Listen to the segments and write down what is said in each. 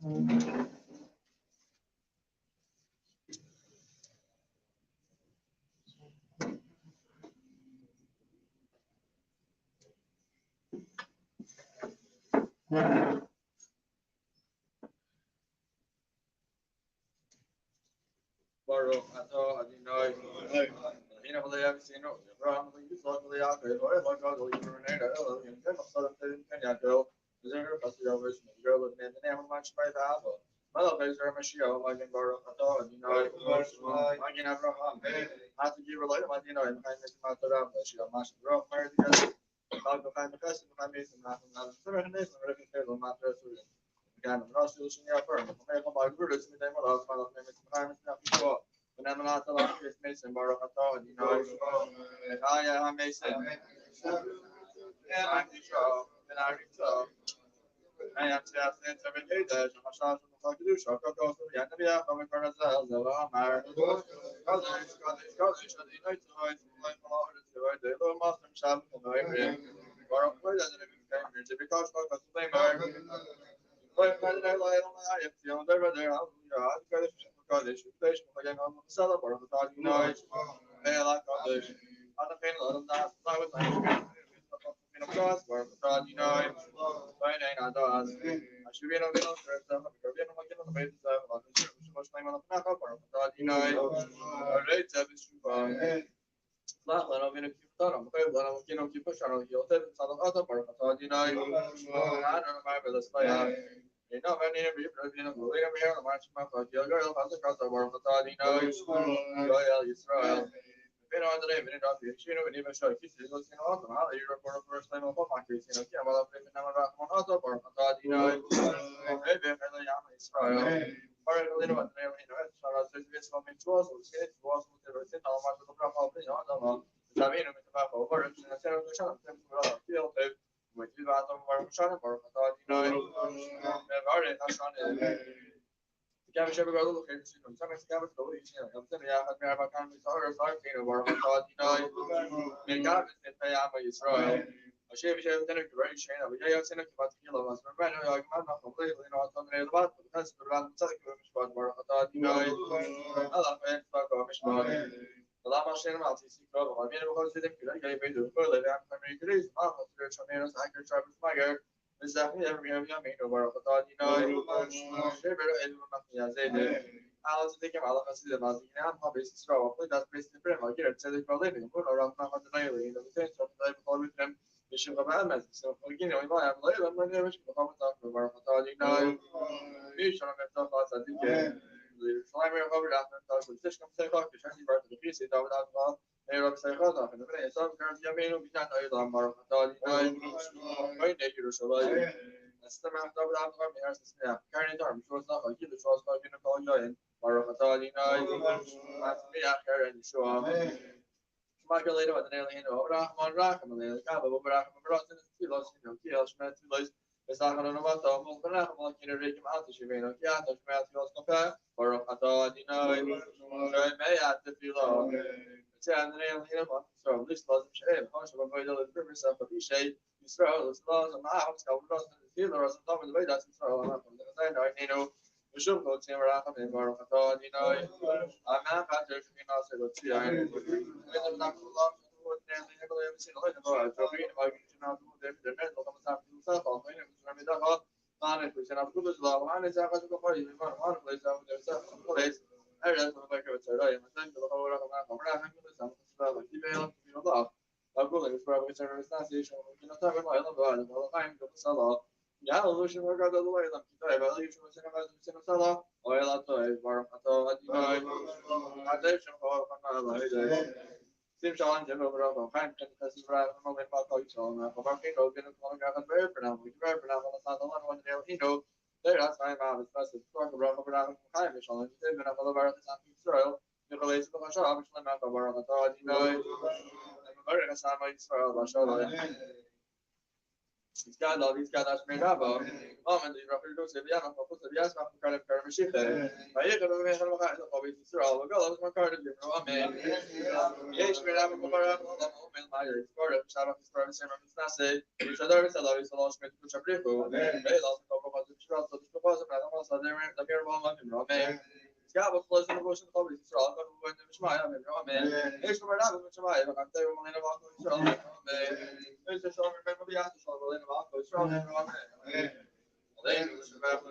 Baruch atah Adonai. Hina v'le'av sinu Abraham v'Yitzchak v'Yaakov v'Elokad v'Yiruneda Elohim v'Machsadim Tevim Kenyakel v'Zer Chassidov v'Shmir v'Nedinem v'Machshmai v'Ava Malach Ezer Mashiach Magin Baruch atah Adonai Magin Abraham Hatu Yirulay Adonai M'chaim Mekimah Torah v'Shia Mashim Baruch Mar T'Yazim Chag v'Chaim V'Chesed v'Chaim Yisim Nachum Nachum Tzorech Nesim V'Rekin Tevim Matra Surim Again, I'm not still seeing your firm. I'm going to buy Brutus, and then what else? My name is Primus, not before. When I'm not allowed to get Mason, Baruch Atah, and you know, and I am Mason. And I'm the show, and I reach up. I am Seth, and 7 days, and I'm a shot from the Kadush, I'll go to the end of the after my Karnazel, the Lamar, College, and the United States, like a lot of the little Muslim shop, and the way Baruch Atah, and the Cambridge, the because of the Flamer. But I have the other brother, I'll go to college, again on the cellar, the dog noise, they like others. On the pain, let them not fly with my in a cross, where the dog noise, my name I does. I should be no middle for some of the Caribbean, like in the basis of the much time on the back up, or the dog noise, or rates of his not let them in a few thought, but let them, keep pushing on the heel, and some of the other part of the dog noise. I don't remember this play out. You know, I need to be president of the leader here, the march of the Gilgar, the cross of our Fatadino, Royal Israel. If you know the name, you know, even show kisses, looking awesome. How you report the first time of my case, you know, I'm up in the number of one auto or Fatadino, maybe Israel. Or a little bit, you know, so I said, this one means was, it was, everything, how much of the problem, you know, I mean, with the map over, and I said, the shop, field, with you out of our shop, or Fatadino. Alright, that's on it. Gavin Shepherd got a little bit, you know, some Gavin story, you know, I'm telling you, I've never come to our side, you know, where I thought, you know, and Gavin said, hey, I'm a Israel. I shave a dinner to very shame, but yeah, I've seen it about the kilo, I was very, like, I'm not completely, you know, I told me about the test of the Southern Commission, where I thought, you know, I love it, fuck off, Mishmar. The lama shame out, you see, I mean, because they didn't get a bit of further, I'm very good, I'm not sure, I mean, I can try with my girl. Exactly, every year we over a thought, you know, I was thinking about the Nazi and hobbies to throw up, that's basically pretty much it. So they call living, put around not the daily, the things of the with them, the ship of Ahmed. So, you know, I am later, when they wish to come and talk about a thought, you know, you should have myself as I think, the slimer over after talk with fish come take off, the shiny part of the piece, without well. They were saying, hold on, and the minute some current Yamino be not a long bar, I thought, you know, right there, you're so like, that's the mouth of the army has to snap. Carrying arm, shows not like you, the shows like in a call you in, or I thought, you know, that's me out here and show up. Michael later with an alien over Rahman Rahman, the Kaba, over Rahman Ross, and Kilos, you know, Kilos, Matilos, it's not going to know what the whole Rahman, you know, Rick out, she may not get, the Matthews compare, or I thought, you know, I may have to feel low. And so this was a bunch of avoidable purpose of the shape. You throw those laws of my house, how we lost the dealer or something the way that's throw up. You know, we should go to Iraq and Baruch Atah, you know, I'm not out there to be not able to see. I'm not a lot of what they're able to see. Like, I mean, like, you know, they're mental, I'm not himself. I'm going to that up. Honestly, and I'm good as well. Honestly, I'm going to go for you. I'm place out there. Place. I read the back of it. I think the whole lot of like email, you know, love. I'm going to probably turn a station. You know, talking about the I'm going to sell off. Yeah, Lucian work out the way. I'm going to leave from the sell. Oh, I love the bar. I thought, you know, I did some for my life. Sim challenge over a fan because right moment about so about Kino been calling out and very for now. We very for now on the one you know. There that's time out as fast as talk about time challenge. They've been up all over the Israel. The relates to the shop, which I'm out of our thought, you know. I'm very excited about Israel. He's got all these guys made up. And the Rapper goes to Vienna, put the Yas, kind of Paramashik. I get a little bit of hobby to throw all the girls, my card, you know, Amen. Yes, we have a Mara, my score, shout out to Travis and Nase, which other is a lot of lost me to Chaprico. They lost a couple of the shots of the proposal, and also the mere one, you know, Amen. Yeah, but close in the motion of the Israel, but when the Mishmaya, Amen. It's for that, which I have, I'm there when I walk with Israel, Amen. It's a short remember the after shot, in the walk with Israel, Amen. Then it was about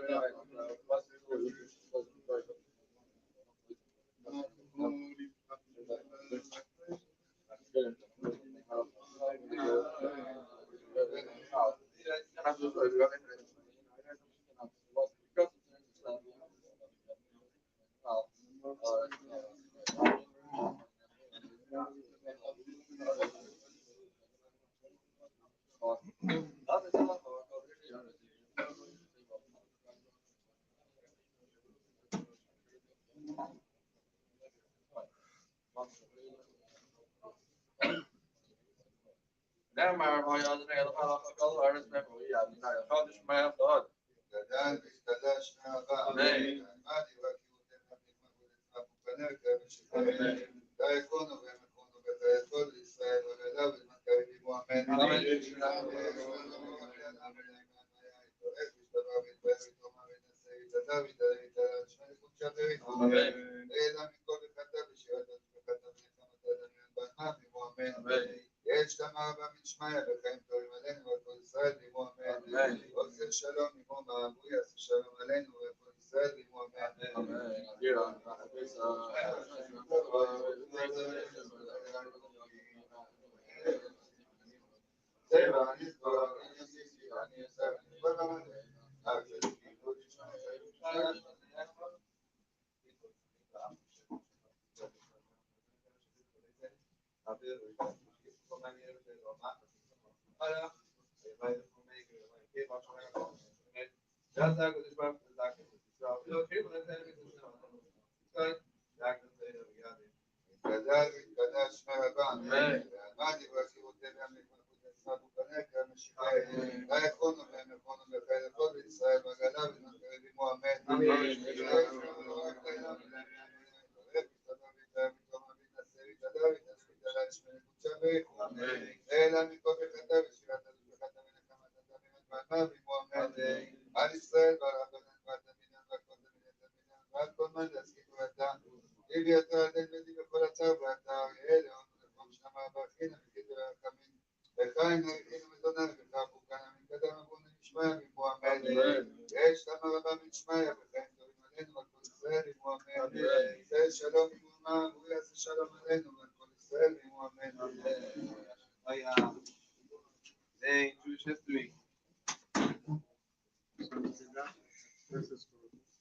Now, my other name, I remember, yeah, I just my thought. יש למערבה משמעיה בחיים טובים עלינו ועל כל ישראל ועמו אמן. עושה שלום עמו מעמו יעשה שלום עלינו ועל כל ישראל ועמו אמן.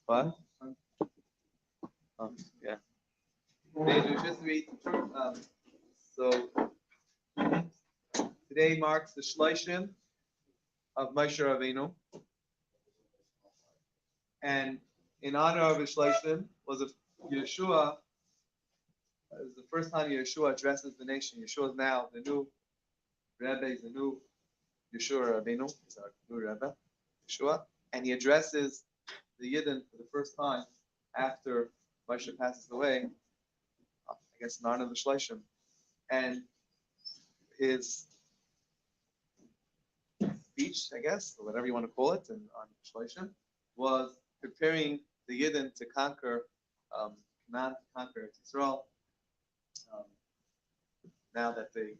What? Oh, yeah. Jewish history. So today marks the Shloshim of Moshe Rabbeinu, and in honor of his Shloshim was Yeshua. It was the first time Yeshua addresses the nation. Yeshua is now the new Rebbe, is the new Yeshua Rabbeinu, is our new Rebbe, Yeshua, and he addresses the Yidden for the first time after Moshe passes away, I guess in honor of the Shloshim. And his speech, I guess, or whatever you want to call it, and on Shloshim, was preparing the Yidden to conquer Canaan, to conquer Israel. Now that they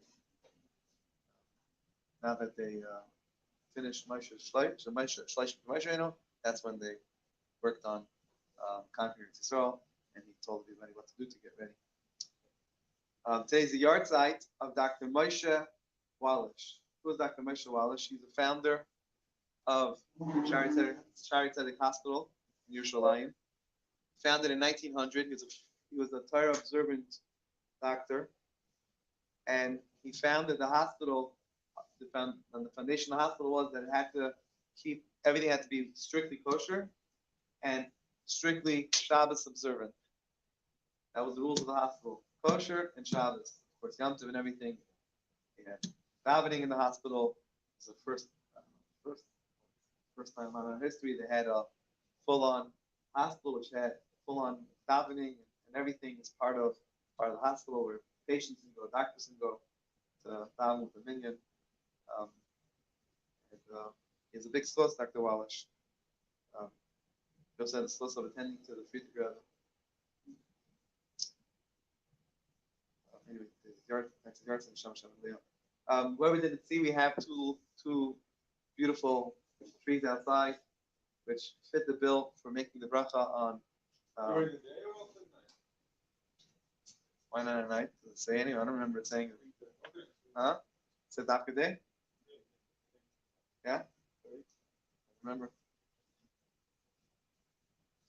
finished Moshe's Shloshim, that's when they worked on conquering Israel, and he told everybody what to do to get ready. Today's the yard site of Dr. Moshe Walish. Who is Dr. Moshe Walish? He's the founder of Shari Tzedek Hospital in Yerushalayim. Founded in 1900. He was a Torah observant doctor, and he founded the hospital. The foundation of the hospital was that it had to everything had to be strictly kosher and strictly Shabbos observant. That was the rules of the hospital: kosher and Shabbos. Of course, Yom Tov and everything. He had davening in the hospital. It was the first first time in our history, they had a full-on hospital which had full-on davening and everything as part of the hospital where patients can go, doctors can go to daven with the minyan. Um, he has a big source, Dr. Wallish. He also had a source of attending to the Friedrich Rebbe. Anyway, that's the yards and Sham Sham Leo. Where we didn't see, we have two beautiful trees outside, which fit the bill for making the bracha on. Why not at night? Does it say anything? I don't remember it saying it. Huh? Is it after day? Yeah? Remember?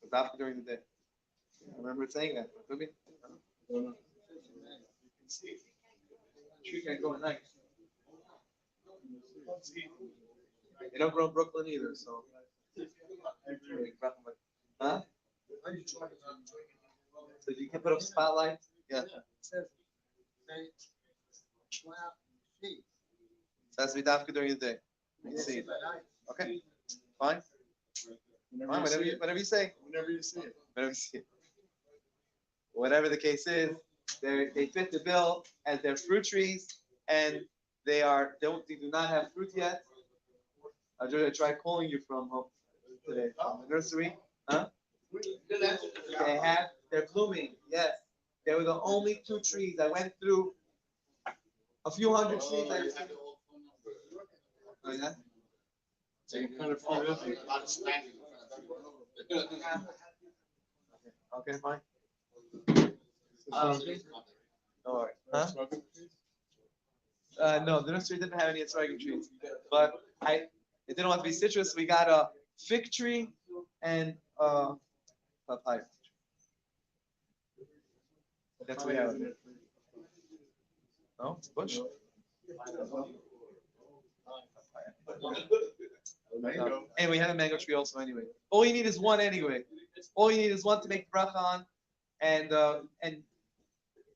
It's after during the day. I remember it saying that. Could be? Tree can't go at night. They don't grow in Brooklyn either, so. Huh? So you can put up spotlights? Yeah. It has to be dafka during the day. You can see it. Okay, fine. Fine, whatever you say. Whenever you see it. Whatever you see it. Whatever the case is, they fit the bill as they're fruit trees, and they do not have fruit yet. I tried calling you from home today, from the nursery. Huh? They're blooming. Yes, they were the only two trees. I went through a few hundred trees. Oh yeah. So you kind of fruit is it? Okay, fine. No worries. Huh? No, the nursery didn't have any Tzargim trees, but it didn't want to be citrus. We got a fig tree and papaya. That's what we have. No, it's bush. And we have a mango tree also anyway. All you need is one anyway. All you need is one to make the bracha on, and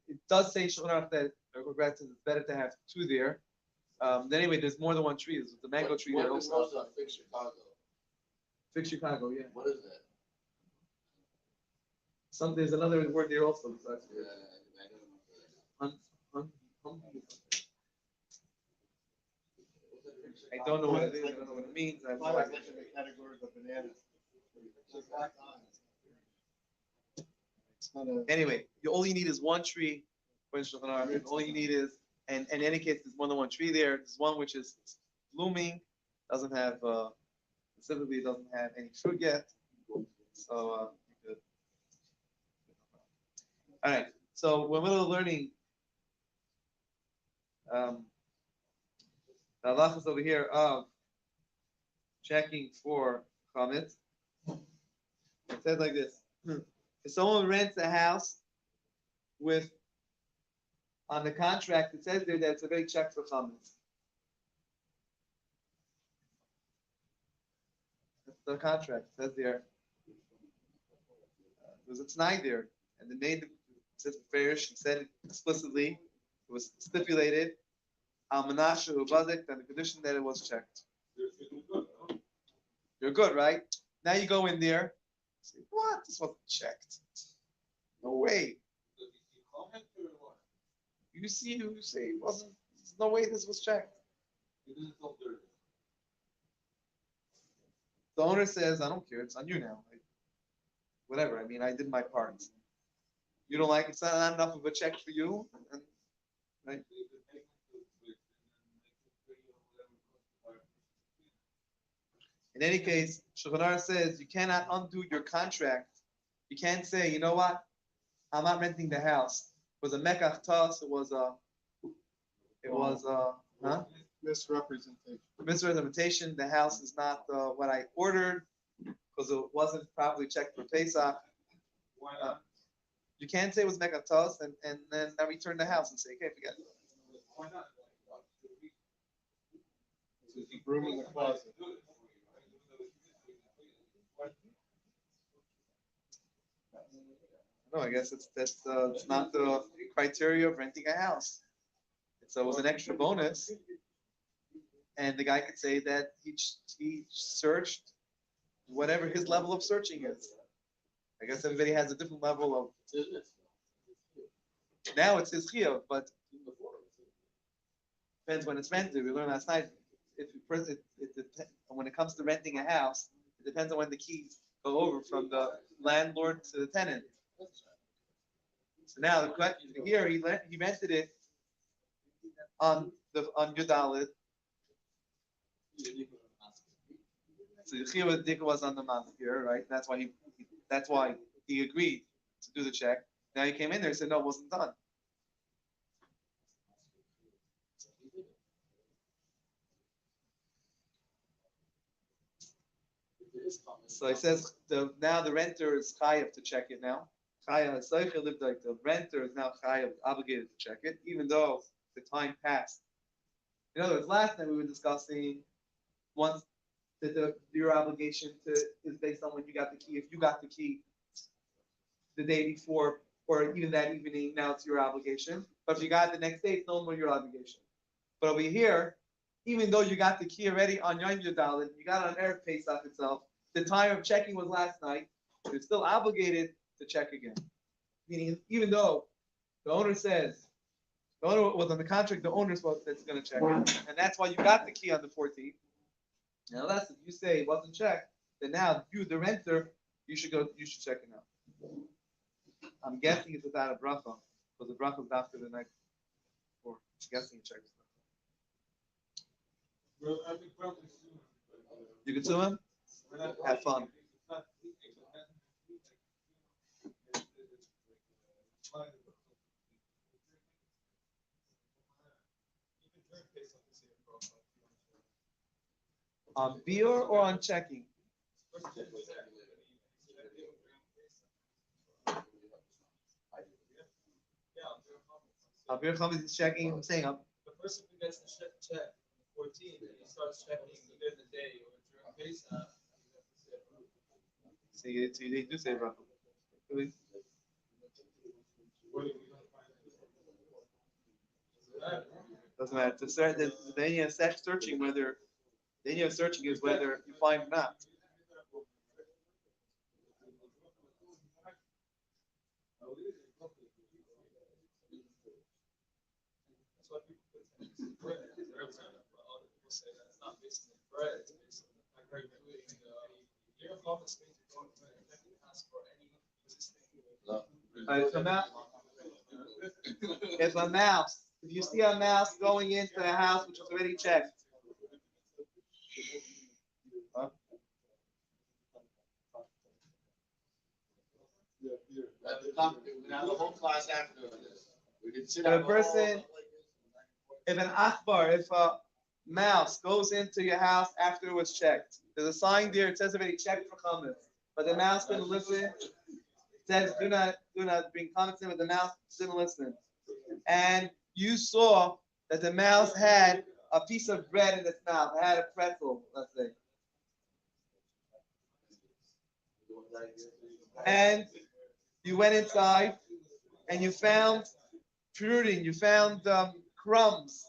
it does say Shulchan Aruch that it's better to have two there. Anyway, there's more than one tree. There's the mango tree there also. Fix Chicago. Fig Chicago, yeah. What is that? There's another word there also. Besides Yeah, I don't know what it is. I don't know what it means. I have no Like idea. in the category of bananas. It's not a. Anyway, all you need is one tree. All you need is, and in any case, there's more than one tree there. There's one which is blooming, doesn't have specifically it doesn't have any fruit yet. So you could. All right. So we're in the middle of learning. The halachas over here of checking for chametz. It says like this: if someone rents a house with on the contract, it says there that it's a big check for chametz. That's the contract. It says there. There's a t'nai there, and the maid says Farish. He said it explicitly. It was stipulated. Al Menashe Ubadik, and the condition that it was checked. You're good, right? Now you go in there. Say, what? This wasn't checked. No way. You say it wasn't. There's no way this was checked. The owner says, I don't care. It's on you now. Whatever. I mean, I did my part. You don't like it's not enough of a check for you, and, right? In any case, Shulchan Aruch says you cannot undo your contract. You can't say, you know what, I'm not renting the house. It was a mekach tas. It was misrepresentation. The house is not what I ordered because it wasn't properly checked for Pesach. You can't say it was mekach tas and then I return the house and say, okay, forget it. Why not? There's a broom in the closet. No, I guess it's not the criteria of renting a house. It was an extra bonus, And the guy could say that he searched whatever his level of searching is. I guess everybody has a different level of. Now it's his chiyuv, but depends when it's rented. We learned last night. When it comes to renting a house, it depends on when the keys go over from the landlord to the tenant. So now the question here, he rented it on Yudalid. So the chiyuv was on the maskir, right? That's why he agreed to do the check. Now he came in there and said no, it wasn't done. So he says now the renter is chayav to check it now. The renter is now chayav, obligated to check it, even though the time passed. In other words, last night we were discussing once that your obligation is based on when you got the key. If you got the key the day before or even that evening, now it's your obligation. But if you got it the next day, it's no more your obligation. But over here, even though you got the key already on Yom Yudalid, you got it on Erev Pesach itself, the time of checking was last night, you're still obligated to check again. Meaning, even though the owner says, the owner was on the contract, the owner is that's going to check it. And that's why you got the key on the 14th. Now, unless if you say it wasn't checked, then now you, the renter, you should check it out. I'm guessing it's without a bracha, because the bracha is after the night before. I'm guessing it checks. You can sue him? Have fun. On beer or on checking? Beer Chametz is checking. I'm saying The person who gets the check on the 14th and he starts checking either the day or during Pesach. So they do say bracha. Doesn't matter. The idea of searching whether the idea of searching is whether you find or not. If you see a mouse going into the house which was already checked, Now the whole class after this, we can sit if a mouse goes into your house after it was checked, there's a sign there. It says already checked for comments, but the mouse didn't listen. It says do not bring comments in, but the mouse didn't listen. And you saw that the mouse had a piece of bread in its mouth. It had a pretzel, let's say. And you went inside and you found fruiting, you found crumbs.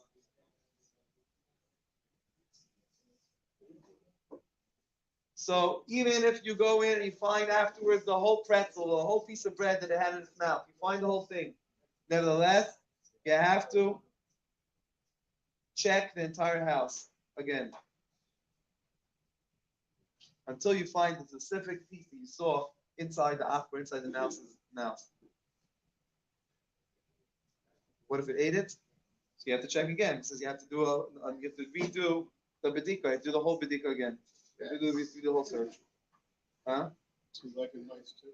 So even if you go in and you find afterwards the whole pretzel, the whole piece of bread that it had in its mouth, you find the whole thing. Nevertheless, you have to check the entire house again until you find the specific piece that you saw inside the akbar, inside the mouse's mouth. What if it ate it? So you have to check again. It says you have to redo the bedika. You have to do the whole bedika again. You have to do the whole search. Huh? She's like a nice too.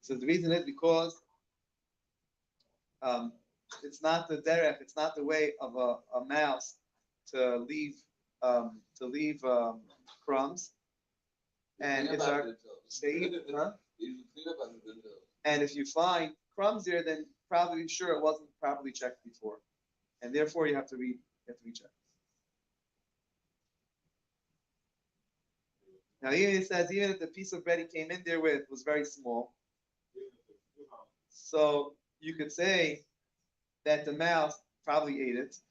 So the reason is because it's not the derech, it's not the way of a mouse to leave crumbs, and it's our huh? And if you find crumbs there, then probably sure it wasn't properly checked before, and therefore you have to recheck. Now even it says even if the piece of bread he came in there with was very small, so you could say that the mouse probably ate it.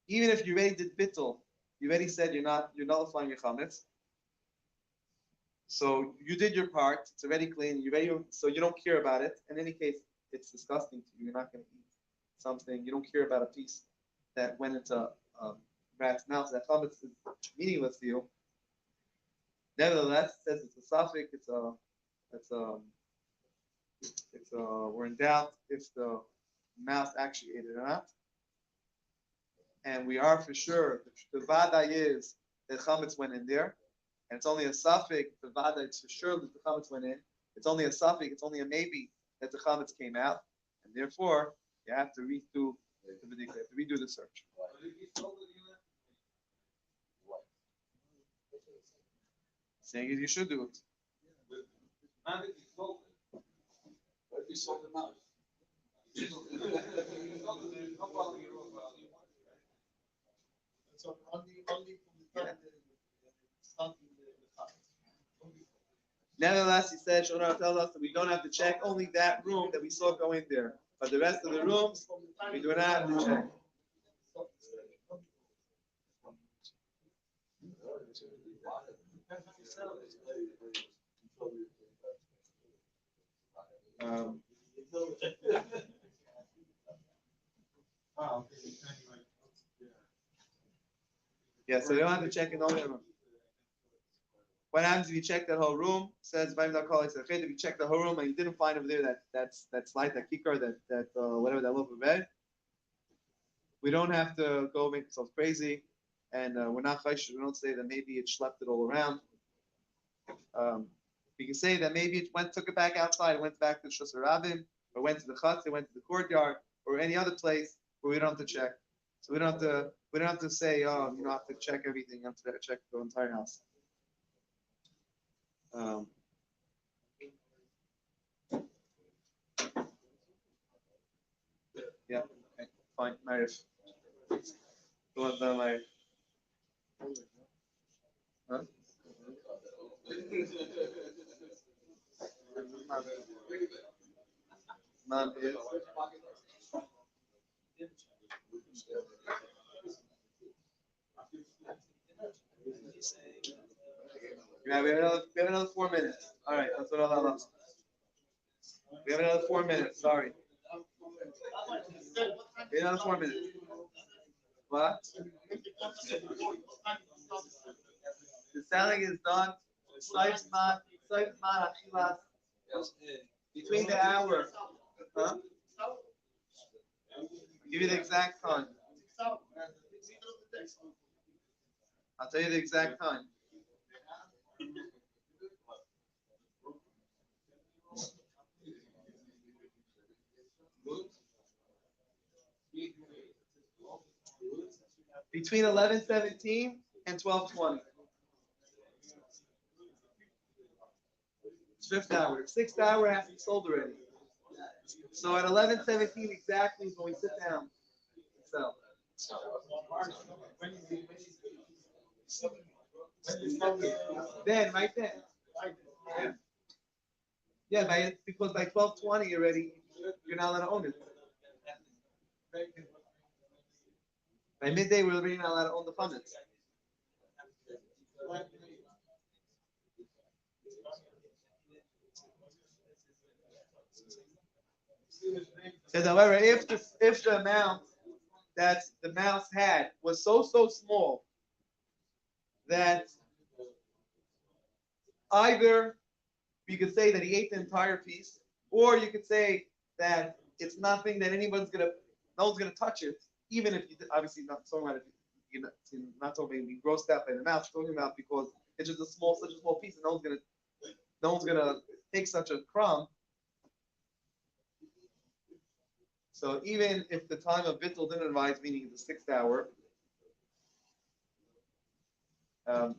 Even if you already did bittul, you already said you're nullifying your chametz. So you did your part. It's already clean. So you don't care about it. In any case, it's disgusting to you. You're not going to eat something. You don't care about a piece that went into rat's mouth. That chametz is meaningless to you. Nevertheless, it says it's a suffix. We're in doubt if the mouse actually ate it or not. And we are for sure, the vada is that chametz went in there. And it's only a suffix, the vada, it's for sure that the chametz went in. It's only a suffix, it's only a maybe that the chametz came out. And therefore, you have to redo the search. Saying is you should do it. What if you sold them out? So only from the time starting the time. Nevertheless, he said, Shonah tells us that we don't have to check only that room that we saw go in there. But the rest of the rooms, we do not have to check. Yeah, so we don't have to check in only room. What happens if you check that whole room? Says if you check the whole room and you didn't find over there that slide, that kikar, that whatever that loaf of bread, we don't have to go make ourselves crazy, and we're not chaysh. We don't say that maybe it schlepped it all around. We can say that maybe it took it back outside, it went back to Shus Rabim, or went to the chutz, it went to the courtyard, or any other place where we don't have to check. So we don't have to say, oh, you don't have to check everything. You have to check the entire house. Yeah. Okay. Fine. Marif. Who wants that Marif? Huh? Mom is. Yeah, we have another 4 minutes. All right, that's what I'll allow. We have another 4 minutes. Sorry. We have another 4 minutes. What? The selling is done. Between the hour. Huh? I'll give you the exact time. I'll tell you the exact time. Between 11:17 and 12:20. It's fifth hour. Sixth hour has to be sold already. So at 11:17 exactly is when we sit down and sell. Then, right then. Yeah, because by 12:20 already, you're not allowed to own it. By midday, we're already not allowed to own the chametz. Says, however, if the amount that the mouse had was so small that either you could say that he ate the entire piece, or you could say that it's nothing that no one's gonna touch it, even if you obviously not talking about it, you're not talking about being grossed out by the mouse, talking about because it's just such a small piece, and no one's gonna take such a crumb. So even if the time of bittul didn't arise, meaning the 6th hour,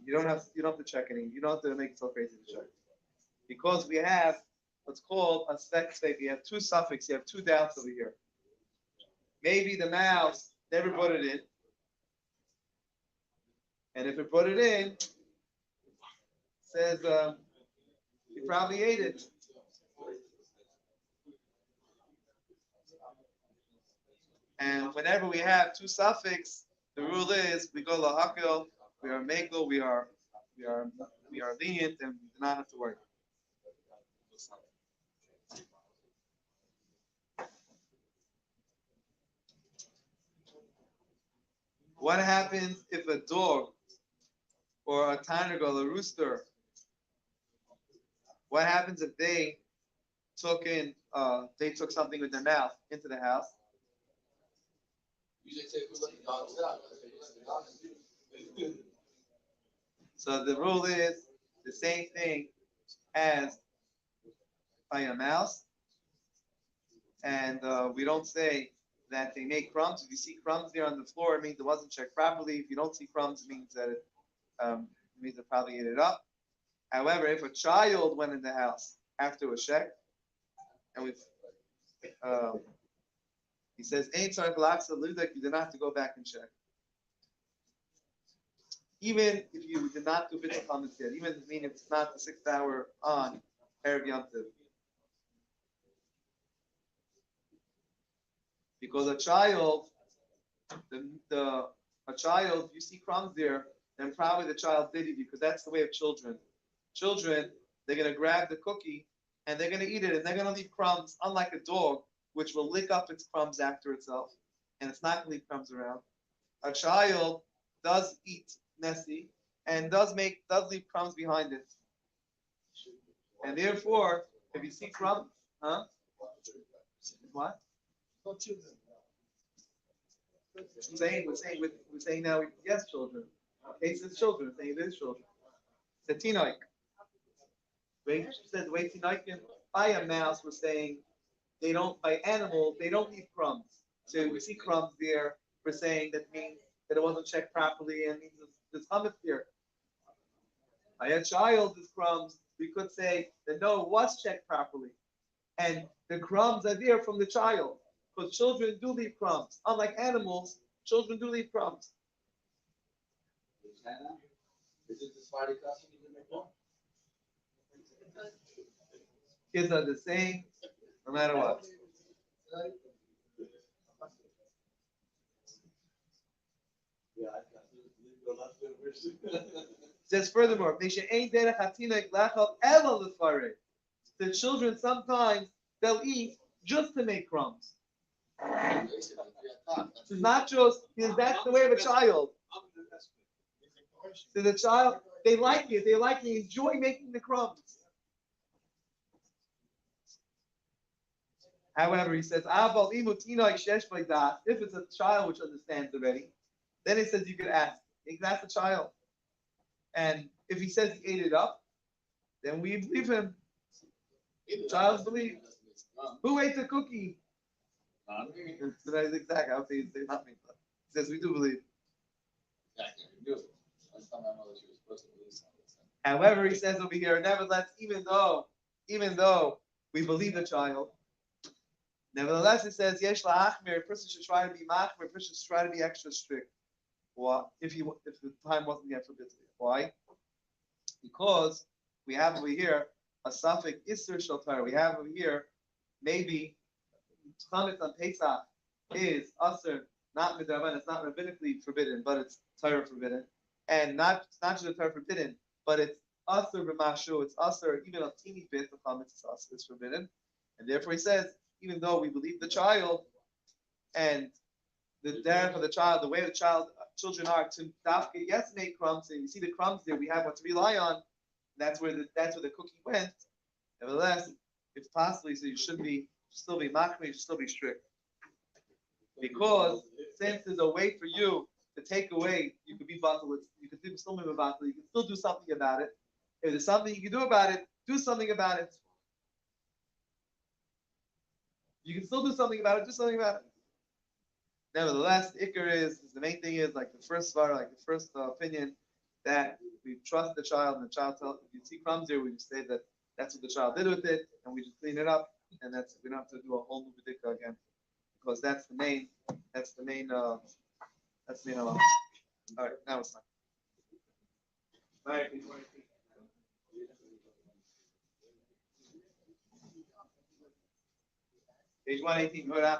you don't have to check anything. You don't have to make yourself crazy to check, because we have what's called a spec. You have two suffixes. You have two doubts over here. Maybe the mouse never put it in, and if it put it in, says he probably ate it. And whenever we have two suffix, the rule is we go lahakil, we are makel, we are lenient, and we do not have to worry. What happens if a dog or a tanagol, a rooster, what happens if they took something with their mouth into the house? Usually say, "Who's letting dogs out?" So the rule is the same thing as by a mouse, and we don't say that they make crumbs. If you see crumbs there on the floor, it means it wasn't checked properly. If you don't see crumbs, it means that it means they probably ate it up. However, if a child went in the house after it was checked, and he says, "Ain't tzarich lachzor ludek," you do not have to go back and check. Even if you did not do bittul chametz yet, even if it's not the 6th hour on Erev Yom Tov. Because a child, you see crumbs there, then probably the child did it because that's the way of children. Children, they're gonna grab the cookie and they're gonna eat it and they're gonna leave crumbs, unlike a dog, which will lick up its crumbs after itself, and it's not gonna leave crumbs around. A child does eat messy and does leave crumbs behind it. And therefore, if you see crumbs, huh? What? No children. We're saying now, yes, children. Cases children, saying it is children. It's a tinoik. Wait, she said the way tinoik can by a mouse, we're saying by animals, they don't leave crumbs. So we see crumbs there, we're saying that means that it wasn't checked properly and means there's hummus here. By a child, there's crumbs, we could say that no, it was checked properly. And the crumbs are there from the child. Because children do leave crumbs. Unlike animals, children do leave crumbs. Is it the Friday custom you make one? Kids are the same, no matter what. Yeah, Says furthermore, the children sometimes they'll eat just to make crumbs. It's not just because that's the way of a child. So the child, they like it. They enjoy making the crumbs. However, he says, if it's a child which understands already, then he says you could ask. You can ask the child. And if he says he ate it up, then we believe him. Childs believe. Who ate the cookie? That's exactly. I'll say not me. He says we do believe. However, he says over here, nevertheless, even though we believe the child, nevertheless, it says yesh la'achmir. A person should try to be machmir. A person should try to be extra strict. What if the time wasn't yet forbidden? Why? Because we have over here a suffix isser shel Torah. We have over here maybe chametz on Pesach is usher, not midrabanan. It's not rabbinically forbidden, but it's Torah forbidden, and not just the Torah forbidden, but it's usher b'mashu. It's usher even a teeny bit of chametz is usher, is forbidden, and therefore he says even though we believe the child and the derech of the child, the way the children are to dafke, yes, make crumbs, and you see the crumbs there, we have what to rely on. That's where the cookie went. Nevertheless, it's possibly so you should still be machmir, you should still be strict. Because since there's a way for you to take away, you could be batal, you could still be batal, you can still do something about it. If there's something you can do about it, do something about it. You can still do something about it, do something about it. Nevertheless, the ikar is the main thing is like the first opinion that we trust the child, and the child tells if you see crumbs here, we just say that that's what the child did with it, and we just clean it up, and we don't have to do a whole new bedikah again, because that's the main. All right, now it's time. All right. Page 118, go down.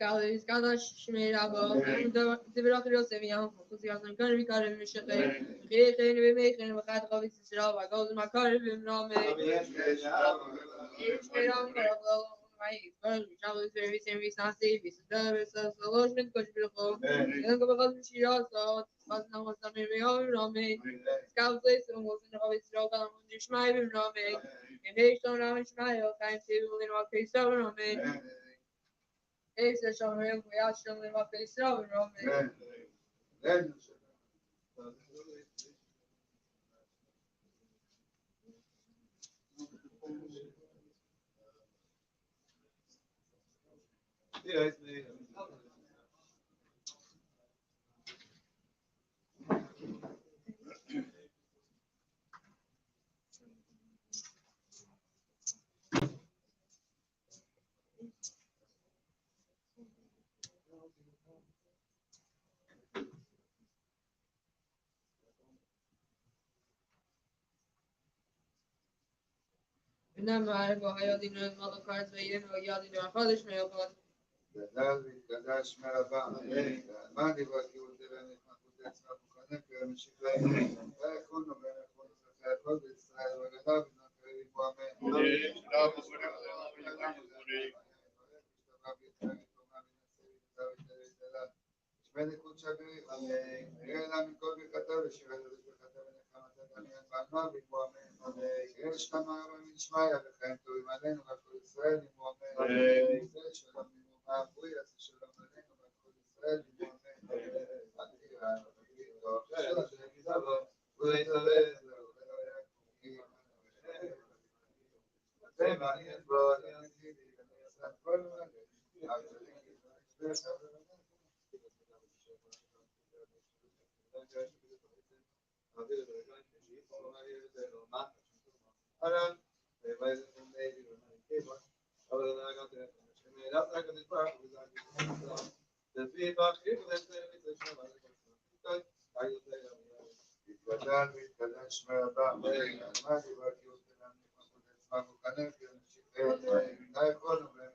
הזכרת שמירה בו, דברות יוסף ים, חוזיון כאן ויקרב משחר, וכן ומכן וחד חביץ ישראל, והגוז מקרב ומנומי, שמירה מקרב, שבוס ורביסים ויסנסי, ויסדר וסלוש מתקוש בלחו, ינקו בחוז משירה עשות, חוז נמוס נמי ויום ומנומי, הזכרת ליסום חוז חביץ ישראל, כאן נשמעי ומנומי, ינשתון רם נשמעי, חיים סיבו לנמק פיסו ומנומי, Ese şahane bu yaşamı bak İsrail Rami. إنما عرف حياتي من الملكات وين ويادي من خالش ما يقال. גדל והתקדש מרבה, מה דיברתי ודרני התמקוד עצמה בוחנה כרמשיך להם, ויכונו ויכונו זכי הכל בישראל וגדל ונקרא ליבו אמן. שמי נקוד שגרי, יראה לה מכל ברכתו ושירה לדוש ברכתו ונחמת הדמיין בעלמה ביבו אמן. יראה שכמה רבה משמעיה וחיים טובים עלינו ועל כל ישראל ביבו אמן. שלום אבוי, אז שלום עלינו ועל כל ישראל, יתגדל ויתקדש מהבא, מה דיבר כי הוא תנם נכנסות עצמם וכנף, ונמשיכם, די יכולנו והם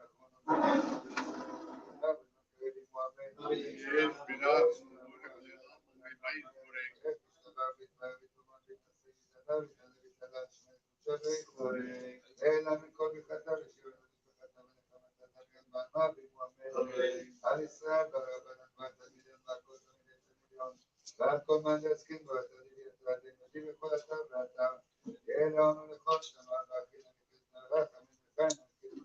אלא מכל מחטא ושירות בחטא ונחמת אדם על ישראל ברבנת והתלמידים והכל תלמידי תלמידיון ועל כל מהנדסקים והתלמידים והתלמידים וכל אתר ואתר אלא אנו לכל שמה ואכיל המקד נערך המנכן המקד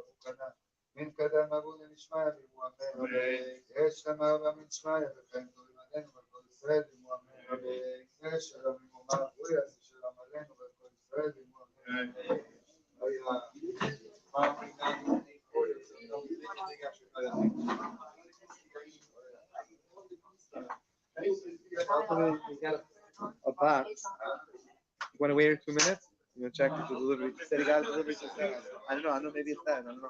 ותרבו מן קדם אבו לנשמיה בימו אמן יש למה אבא מן שמיה וכן תורים עלינו ועל כל ישראל בימו אמן זה שלום ממומה אבוי אז שלום עלינו ועל כל ישראל בימו אמן A box. You want to wait 2 minutes? You want to check if the delivery said he got a delivery to send. I don't know, maybe it's that. I don't know.